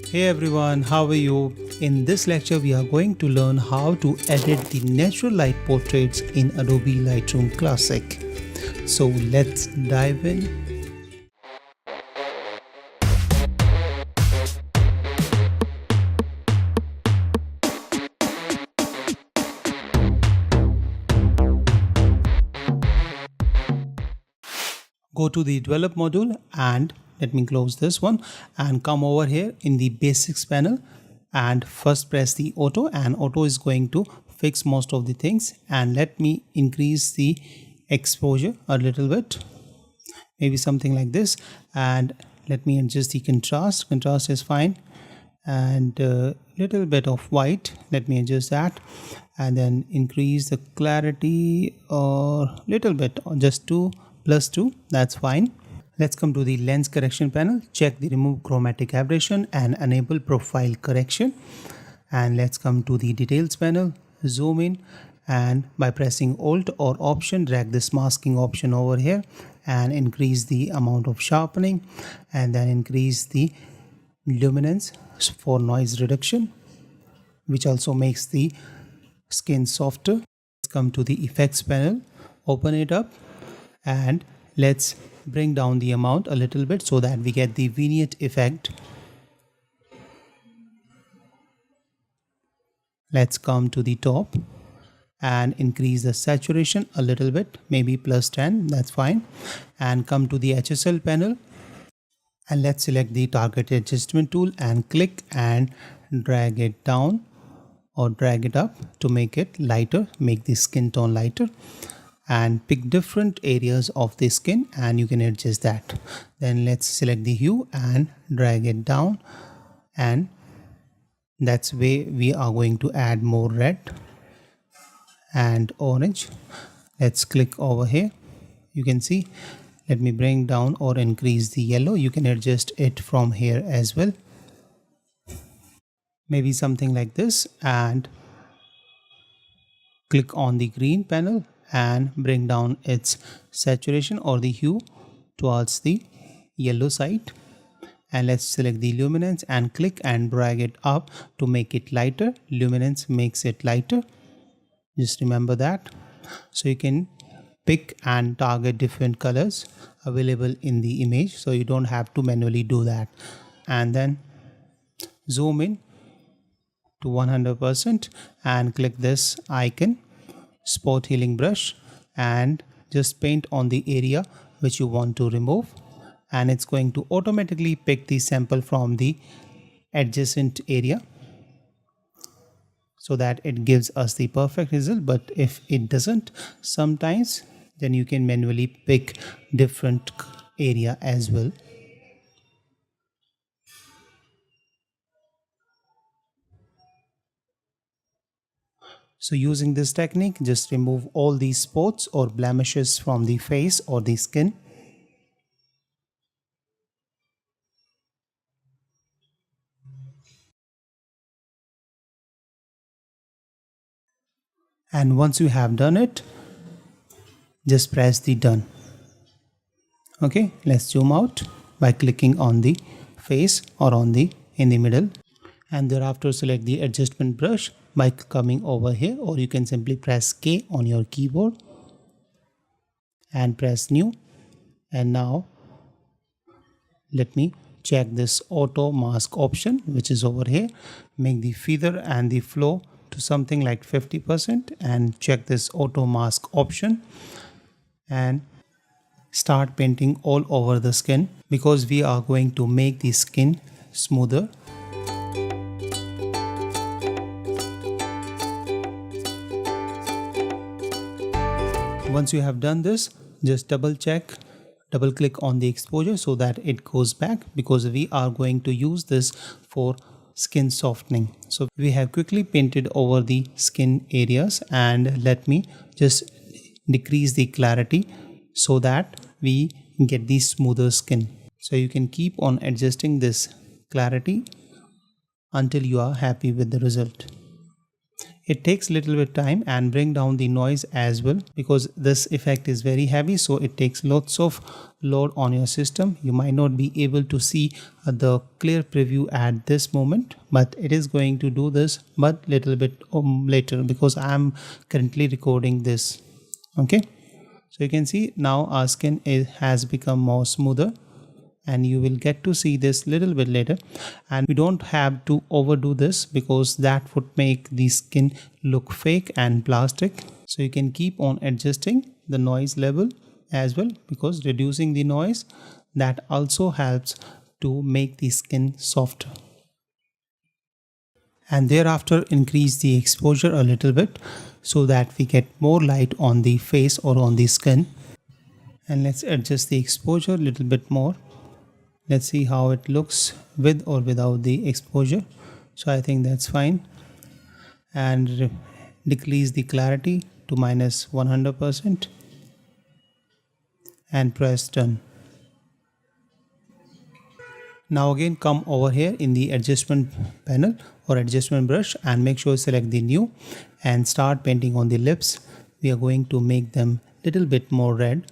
Hey everyone, how are you? In this lecture, we are going to learn how to edit the natural light portraits in Adobe Lightroom Classic. So let's dive in. Go to the develop module and let me close this one and come over here in the basics panel and first press the auto, and auto is going to fix most of the things. And let me increase the exposure a little bit, maybe something like this, and let me adjust the contrast is fine, and a little bit of white, let me adjust that, and then increase the clarity or little bit, just 2 plus 2, that's fine. Let's come to the lens correction panel, check the remove chromatic aberration and enable profile correction. And let's come to the details panel, zoom in, and by pressing Alt or Option, drag this masking option over here and increase the amount of sharpening, and then increase the luminance for noise reduction, which also makes the skin softer. Let's come to the effects panel, open it up, and let's bring down the amount a little bit so that we get the vignette effect. Let's come to the top and increase the saturation a little bit, maybe plus 10, that's fine. And come to the HSL panel and let's select the target adjustment tool and click and drag it down or drag it up to make it lighter, make the skin tone lighter, and pick different areas of the skin and you can adjust that. Then let's select the hue and drag it down, and that's where we are going to add more red and orange. Let's click over here, you can see. Let me bring down or increase the yellow, you can adjust it from here as well, maybe something like this, and click on the green panel and bring down its saturation or the hue towards the yellow side. And let's select the luminance and click and drag it up to make it lighter. Luminance makes it lighter, just remember that. So you can pick and target different colors available in the image, so you don't have to manually do that. And then zoom in to 100% and click this icon, spot healing brush, and just paint on the area which you want to remove, and it's going to automatically pick the sample from the adjacent area so that it gives us the perfect result. But if it doesn't, sometimes then you can manually pick different area as well. So using this technique, just remove all these spots or blemishes from the face or the skin. And once you have done it, just press the done. Okay, let's zoom out by clicking on the face or on the in the middle, and thereafter select the adjustment brush by coming over here, or you can simply press K on your keyboard and press new. And now let me check this auto mask option which is over here, make the feather and the flow to something like 50% and check this auto mask option and start painting all over the skin, because we are going to make the skin smoother. Once you have done this, just double click on the exposure so that it goes back, because we are going to use this for skin softening. So we have quickly painted over the skin areas, and let me just decrease the clarity so that we get the smoother skin. So you can keep on adjusting this clarity until you are happy with the result. It takes a little bit time, and bring down the noise as well, because this effect is very heavy, so it takes lots of load on your system. You might not be able to see the clear preview at this moment, but it is going to do this but little bit later, because I am currently recording this. Okay, so you can see now our skin has become more smoother, and you will get to see this little bit later. And we don't have to overdo this, because that would make the skin look fake and plastic. So you can keep on adjusting the noise level as well, because reducing the noise, that also helps to make the skin softer. And thereafter increase the exposure a little bit, so that we get more light on the face or on the skin. And let's adjust the exposure a little bit more. Let's see how it looks with or without the exposure. So I think that's fine. And decrease the clarity to -100% and press done. Now again come over here in the adjustment panel or adjustment brush, and make sure you select the new and start painting on the lips. We are going to make them little bit more red.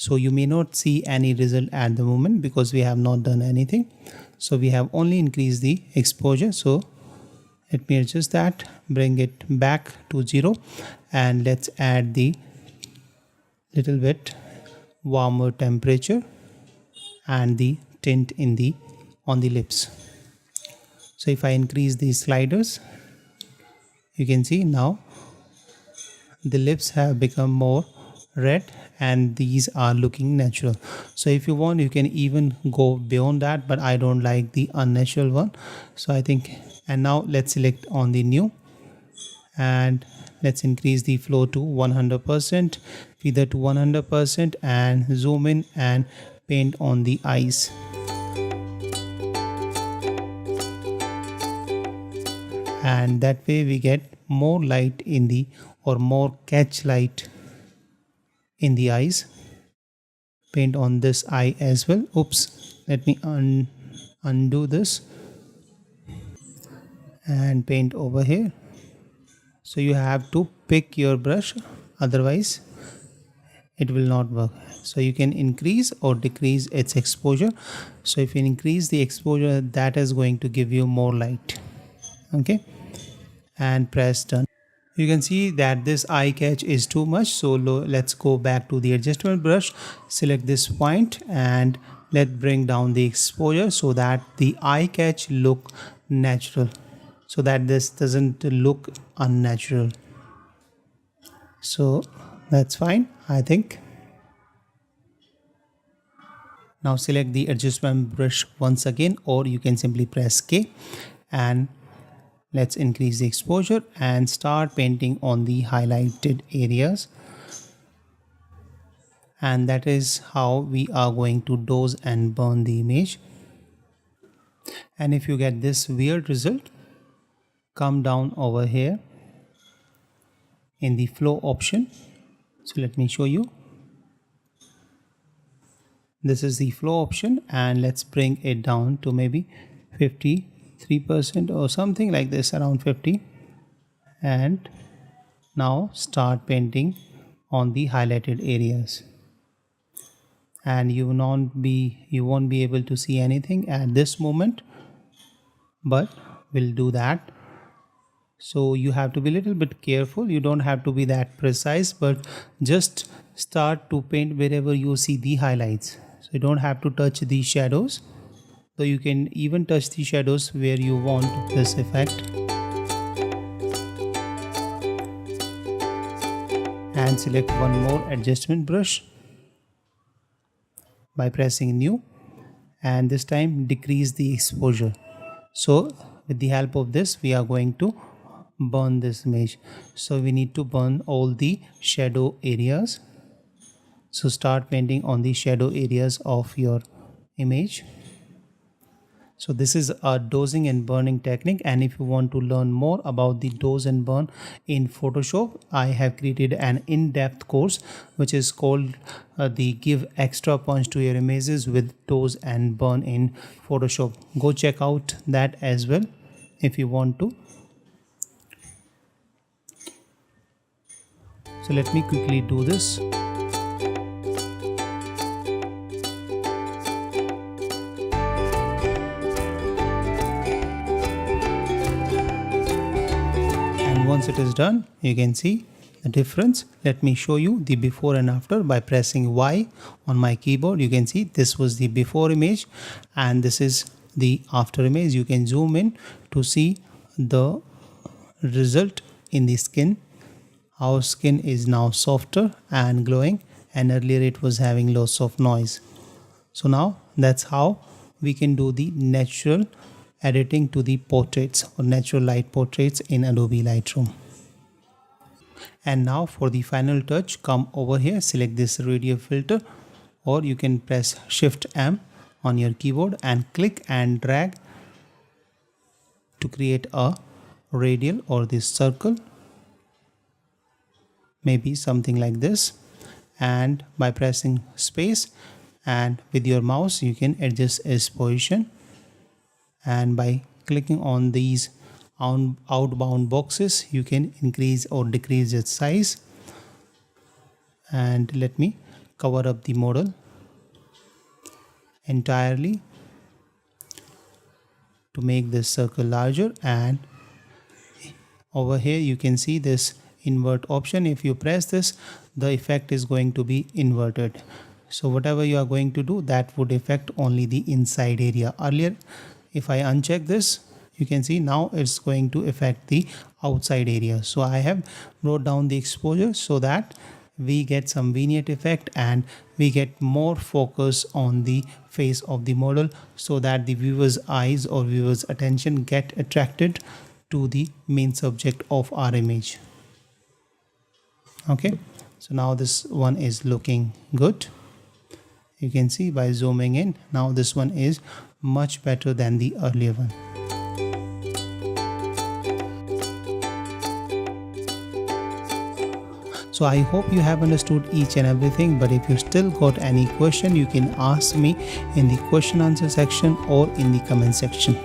So you may not see any result at the moment, because we have not done anything. So we have only increased the exposure. So let me adjust that, bring it back to 0, and let's add the little bit warmer temperature and the tint on the lips. So if I increase the sliders, you can see now the lips have become more red, and these are looking natural. So if you want, you can even go beyond that, but I don't like the unnatural one. So I think, and now let's select on the new, and let's increase the flow to 100%, feather to 100%, and zoom in and paint on the eyes. And that way we get more light in the, or more catch light in the eyes. Paint on this eye as well. Oops, let me undo this and paint over here. So you have to pick your brush, otherwise it will not work. So you can increase or decrease its exposure. So if you increase the exposure, that is going to give you more light. Okay, and press done. You can see that this eye catch is too much, so let's go back to the adjustment brush, select this point, and let's bring down the exposure so that the eye catch look natural, so that this doesn't look unnatural. So that's fine, I think. Now select the adjustment brush once again, or you can simply press K, and let's increase the exposure and start painting on the highlighted areas. And that is how we are going to dose and burn the image. And if you get this weird result, come down over here in the flow option. So let me show you. This is the flow option, and let's bring it down to maybe 53% or something like this, around 50. And now start painting on the highlighted areas. And you won't be able to see anything at this moment, but we'll do that. So you have to be a little bit careful. You don't have to be that precise, but just start to paint wherever you see the highlights. So you don't have to touch the shadows, so you can even touch the shadows where you want this effect. And select one more adjustment brush by pressing new, and this time decrease the exposure. So with the help of this, we are going to burn this image. So we need to burn all the shadow areas. So start painting on the shadow areas of your image. So this is a dosing and burning technique, and if you want to learn more about the dose and burn in Photoshop, I have created an in-depth course which is called the Give Extra Punch to Your Images with Dose and Burn in Photoshop. Go check out that as well. if you want to. So let me quickly do this. And once it is done, you can see the difference. Let me show you the before and after by pressing Y on my keyboard. You can see this was the before image and this is the after image. You can zoom in to see the result in the skin. Our skin is now softer and glowing, and earlier it was having lots of noise. So now that's how we can do the natural editing to the portraits or natural light portraits in Adobe Lightroom. And now for the final touch, come over here, select this radial filter, or you can press Shift M on your keyboard and click and drag to create a radial or this circle, maybe something like this. And by pressing space and with your mouse you can adjust its position, and by clicking on these outbound boxes you can increase or decrease its size. And let me cover up the model entirely to make this circle larger. And over here you can see this invert option. If you press this, the effect is going to be inverted. So whatever you are going to do, that would affect only the inside area. Earlier, if I uncheck this, you can see now it's going to affect the outside area. So I have brought down the exposure so that we get some vignette effect and we get more focus on the face of the model, so that the viewer's eyes or viewer's attention get attracted to the main subject of our image. Okay, so now this one is looking good. You can see by zooming in, now this one is much better than the earlier one. So I hope you have understood each and everything, but if you still got any question, you can ask me in the question answer section or in the comment section.